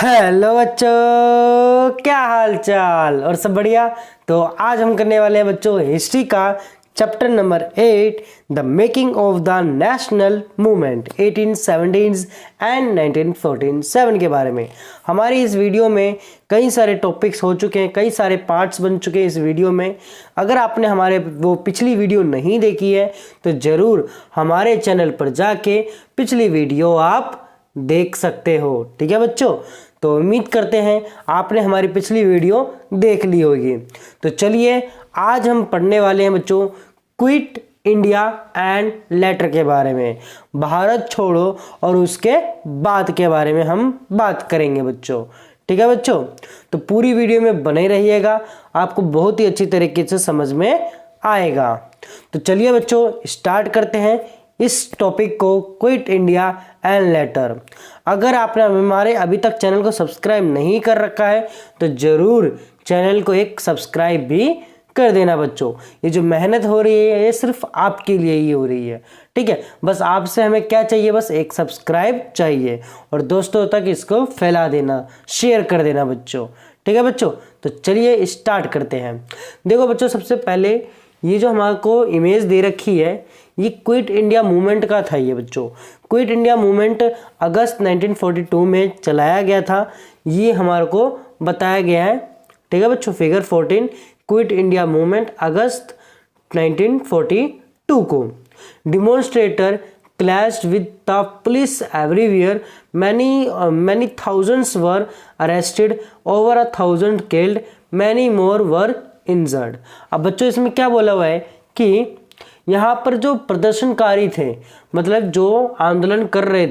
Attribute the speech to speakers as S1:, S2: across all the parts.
S1: Hello बच्चों, क्या हाल चाल और सब बढ़िया। तो आज हम करने वाले हैं बच्चों हिस्ट्री का chapter number 8 the making of the national movement 1817 and 1947 के बारे में। हमारी इस वीडियो में कई सारे टॉपिक्स हो चुके हैं, कई सारे पार्ट्स बन चुके हैं इस वीडियो में। अगर आपने हमारे वो पिछली वीडियो नहीं देखी है तो ज़रूर हमारे चैनल पर जाके पिछली वीडियो आप देख सकते हो। ठीक है बच्चों, तो उम्मीद करते हैं आपने हमारी पिछली वीडियो देख ली होगी। तो चलिए आज हम पढ़ने वाले हैं बच्चों क्विट इंडिया एंड लेटर के बारे में, भारत छोड़ो और उसके बाद के बारे में हम बात करेंगे बच्चों। ठीक है बच्चों, तो पूरी वीडियो में बने रहिएगा, आपको बहुत ही अच्छी तरीके से समझ में आएगा। तो चलिए बच्चों स्टार्ट करते हैं इस टॉपिक को, क्विट इंडिया एंड लेटर। अगर आपने हमारे अभी तक चैनल को सब्सक्राइब नहीं कर रखा है तो ज़रूर चैनल को एक सब्सक्राइब भी कर देना बच्चों। ये जो मेहनत हो रही है ये सिर्फ आपके लिए ही हो रही है। ठीक है, बस आपसे हमें क्या चाहिए, बस एक सब्सक्राइब चाहिए और दोस्तों तक इसको फैला देना, शेयर कर देना बच्चों। ठीक है बच्चों, तो चलिए स्टार्ट करते हैं। देखो बच्चों, सबसे पहले ये जो हमारे को इमेज दे रखी है ये क्विट इंडिया मूवमेंट का था। ये बच्चों क्विट इंडिया मूवमेंट अगस्त 1942 में चलाया गया था, ये हमारे को बताया गया है। ठीक है बच्चों, फिगर 14 क्विट इंडिया मूवमेंट अगस्त 1942 को। Demonstrator clashed with the police everywhere. Many thousands were arrested, over 1,000 killed, many more were injured. अब बच्चों इसमें क्या बोला हुआ है कि यहाँ पर जो प्रदर्शनकारी थे, मतलब जो आंदोलन कर रहे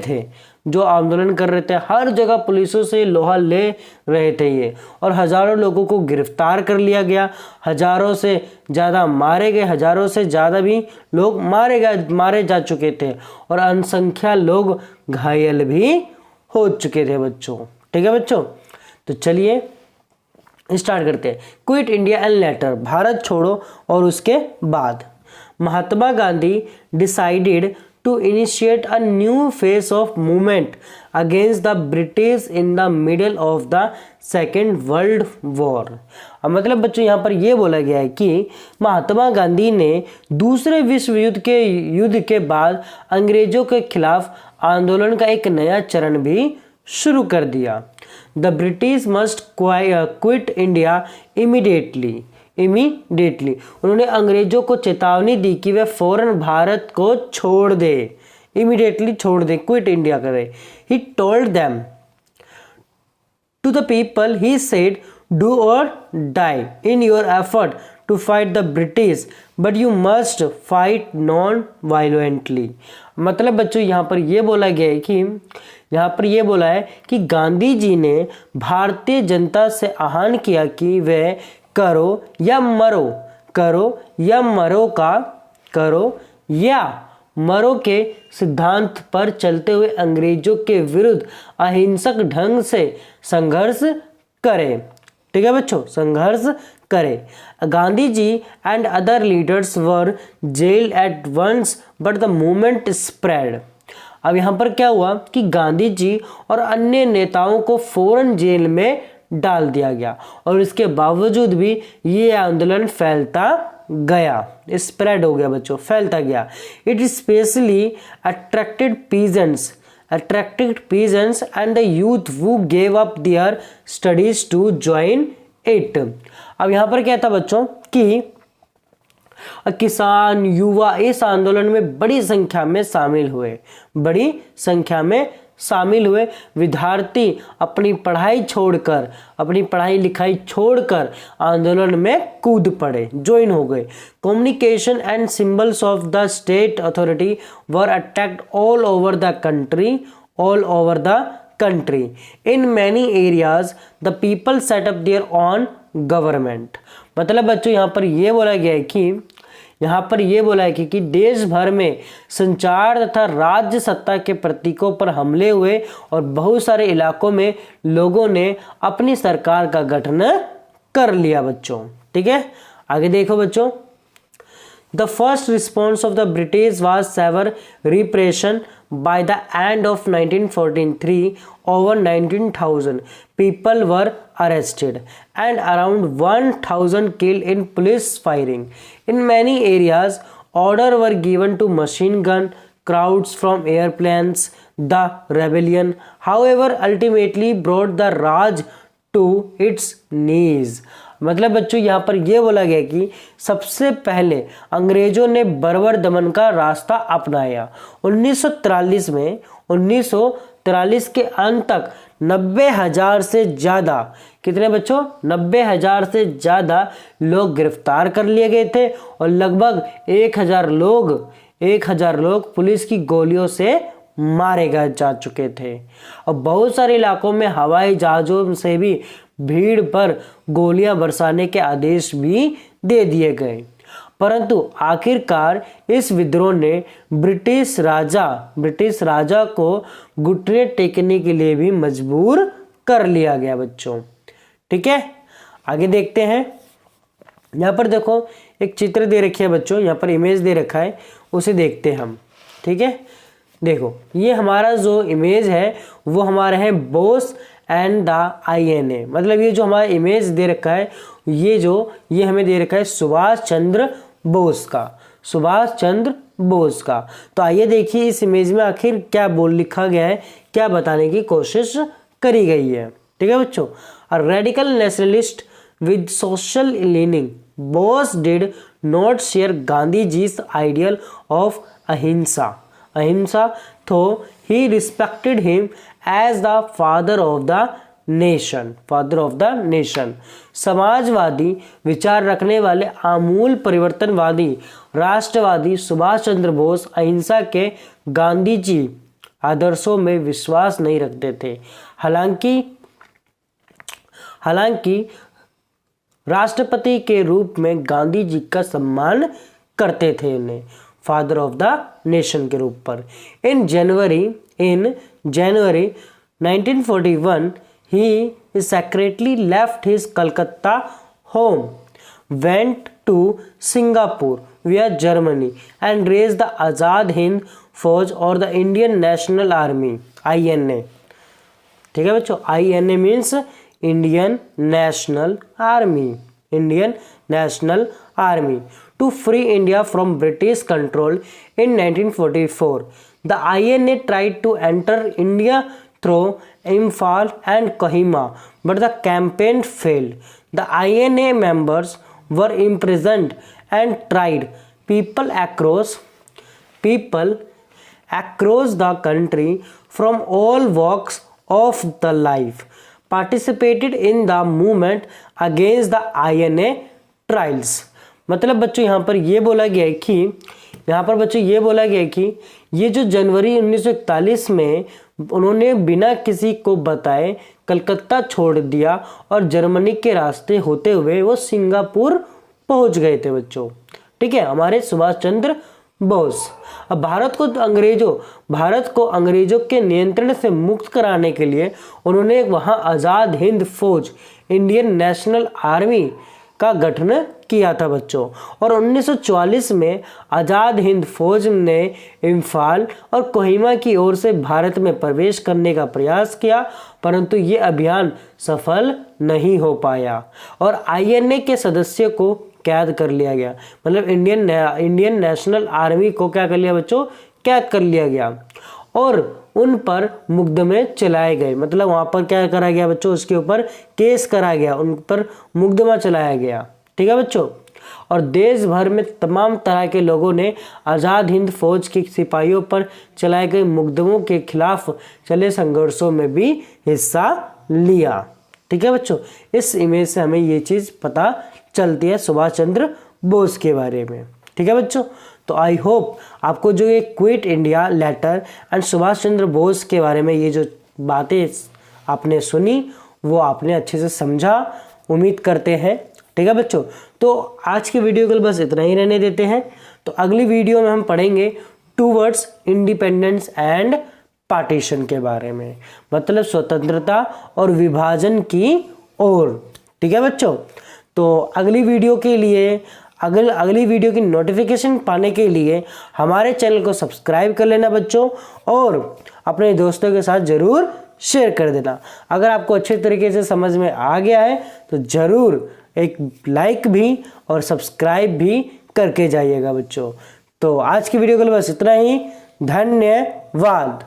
S1: थे, हर जगह पुलिसों से लोहा ले रहे थे ये, और हजारों लोगों को गिरफ्तार कर लिया गया, हजारों से ज़्यादा मारे गए, हजारों से ज़्यादा भी लोग मारे जा चुके थे और अनसंख्या लोग घायल भी हो चुके थे बच्चों। ठीक है बच्चों, तो चलिए स्टार्ट करते हैं। Quit India and later, Bharat छोड़ो और उसके बाद। Mahatma Gandhi decided to initiate a new phase of movement against the British in the middle of the Second World War। अब मतलब बच्चों यहाँ पर ये बोला गया है कि महात्मा गांधी ने दूसरे विश्व युद्ध के बाद अंग्रेजों के खिलाफ आंदोलन का एक नया चरण भी शुरू कर दिया। The British must quit India immediately। उन्होंने अंग्रेजों को चेतावनी दी कि वे फौरन भारत को छोड़ दे, इमीडिएटली छोड़ दे, क्विट इंडिया करे। He told them to the people, he said do और die in your effort to fight the British but you must fight non violently. मतलब बच्चों यहाँ पर यह बोला गया है कि गांधी जी ने भारतीय जनता से आह्वान किया कि वे करो या मरो के सिद्धांत पर चलते हुए अंग्रेजों के विरुद्ध अहिंसक ढंग से संघर्ष करें। ठीक है बच्चों, संघर्ष करें। Gandhi ji and other leaders were jailed at once but the movement spread. अब यहाँ पर क्या हुआ कि गांधी जी और अन्य नेताओं को फौरन जेल में डाल दिया गया और इसके बावजूद भी ये आंदोलन फैलता गया, स्प्रेड हो गया बच्चों, फैलता गया। It specially attracted peasants and the youth who gave up their studies to join it। अब यहाँ पर क्या था बच्चों कि किसान युवा इस आंदोलन में बड़ी संख्या में शामिल हुए। विद्यार्थी अपनी पढ़ाई लिखाई छोड़कर आंदोलन में कूद पड़े, ज्वाइन हो गए। Communication and symbols of the state authority were attacked all over the country. In many areas the people set up their own government. मतलब बच्चों यहाँ पर यह बोला गया है कि देश भर में संचार तथा राज्य सत्ता के प्रतीकों पर हमले हुए और बहुत सारे इलाकों में लोगों ने अपनी सरकार का गठन कर लिया बच्चों। ठीक है, आगे देखो बच्चों। The first response of the British was severe repression by the end of 1943, over 19,000 people were arrested and around 1,000 killed in police firing. In many areas, orders were given to machine gun crowds from airplanes. The rebellion, however, ultimately brought the Raj to its knees. मतलब बच्चों यहाँ पर यह बोला गया कि सबसे पहले अंग्रेजों ने बर्बर दमन का रास्ता अपनाया। 1943 में 1943 के अंत तक 90,000 से ज़्यादा, कितने बच्चों, 90,000 से ज़्यादा लोग गिरफ्तार कर लिए गए थे और लगभग 1,000 लोग पुलिस की गोलियों से मारे गए जा चुके थे। और बहुत सारे इलाकों में हवाई जहाज़ों से भी भीड़ पर गोलियां बरसाने के आदेश भी दे दिए गए। परंतु आखिरकार इस विद्रोह ने ब्रिटिश राजा को घुटने टेकने के लिए भी मजबूर कर लिया गया बच्चों। ठीक है, आगे देखते हैं। यहाँ पर देखो एक चित्र दे रखी है बच्चों, यहाँ पर इमेज दे रखा है, उसे देखते हैं हम। ठीक है, देखो ये हमारा जो इमेज है वो हमारा है बोस एंड द INA। मतलब ये जो हमारा इमेज दे रखा है ये हमें दे रखा है सुभाष चंद्र बोस का। तो आइए देखिए इस इमेज में आखिर क्या लिखा गया है, क्या बताने की कोशिश करी गई है। ठीक है बच्चों, a radical nationalist with social leaning, Bose did not share Gandhi जी's ideal of ahimsa, though he respected him as the father of the nation। Samajwadi विचार रखने वाले आमूल परिवर्तनवादी राष्ट्रवादी सुभाष चंद्र बोस अहिंसा के गांधी जी आदर्शों में विश्वास नहीं रखते थे। हालांकि राष्ट्रपति के रूप में गांधी जी का सम्मान करते थे उन्हें फादर ऑफ द नेशन के रूप पर। इन जनवरी 1941 he secretly left his Calcutta home, went to Singapore via Germany and raised the Azad Hind Fauj or the Indian National Army INA। ठीक है बच्चों, INA means Indian National Army to free India from British control in 1944. The INA tried to enter India through Imphal and Kohima, but the campaign failed. The INA members were imprisoned and tried. People across the country from all walks of the life participated in the movement against the INA trials। मतलब बच्चों यहाँ पर ये बोला गया है कि ये जो जनवरी 1941 में उन्होंने बिना किसी को बताए कलकत्ता छोड़ दिया और जर्मनी के रास्ते होते हुए वो सिंगापुर पहुंच गए थे बच्चों। ठीक है, हमारे सुभाष चंद्र बोस। अब भारत को अंग्रेजों के नियंत्रण से मुक्त कराने के लिए उन्होंने वहां आज़ाद हिंद फौज इंडियन नेशनल आर्मी का गठन किया था बच्चों। और 1944 में आज़ाद हिंद फौज ने इम्फाल और कोहिमा की ओर से भारत में प्रवेश करने का प्रयास किया, परंतु ये अभियान सफल नहीं हो पाया और INA के सदस्यों को कैद कर लिया गया। मतलब इंडियन नेशनल आर्मी को क्या कर लिया बच्चों, कैद कर लिया गया और उन पर मुकदमे चलाए गए। मतलब वहां पर क्या करा गया बच्चों, उसके ऊपर केस करा गया, उन पर मुकदमा चलाया गया। ठीक है बच्चों, और देश भर में तमाम तरह के लोगों ने आज़ाद हिंद फौज के सिपाहियों पर चलाए गए मुकदमों के खिलाफ चले संघर्षों में भी हिस्सा लिया। ठीक है बच्चों, इस इमेज से हमें ये चीज़ पता चलती है सुभाष चंद्र बोस के बारे में। ठीक है बच्चों, तो आई होप आपको जो ये quit India letter and Subhash Chandra Bose के बारे में ये जो बातें आपने सुनी वो आपने अच्छे से समझा, उम्मीद करते हैं। ठीक है बच्चों, तो आज के वीडियो को बस इतना ही रहने देते हैं। तो अगली वीडियो में हम पढ़ेंगे टूवर्ड्स इंडिपेंडेंस एंड पार्टीशन के बारे में, मतलब स्वतंत्रता और विभाजन की ओर। ठीक है बच्चों, तो अगली वीडियो के लिए अगली वीडियो की नोटिफिकेशन पाने के लिए हमारे चैनल को सब्सक्राइब कर लेना बच्चों, और अपने दोस्तों के साथ ज़रूर शेयर कर देना। अगर आपको अच्छे तरीके से समझ में आ गया है तो ज़रूर एक लाइक भी और सब्सक्राइब भी करके जाइएगा बच्चों। तो आज की वीडियो के लिए बस इतना ही। धन्यवाद।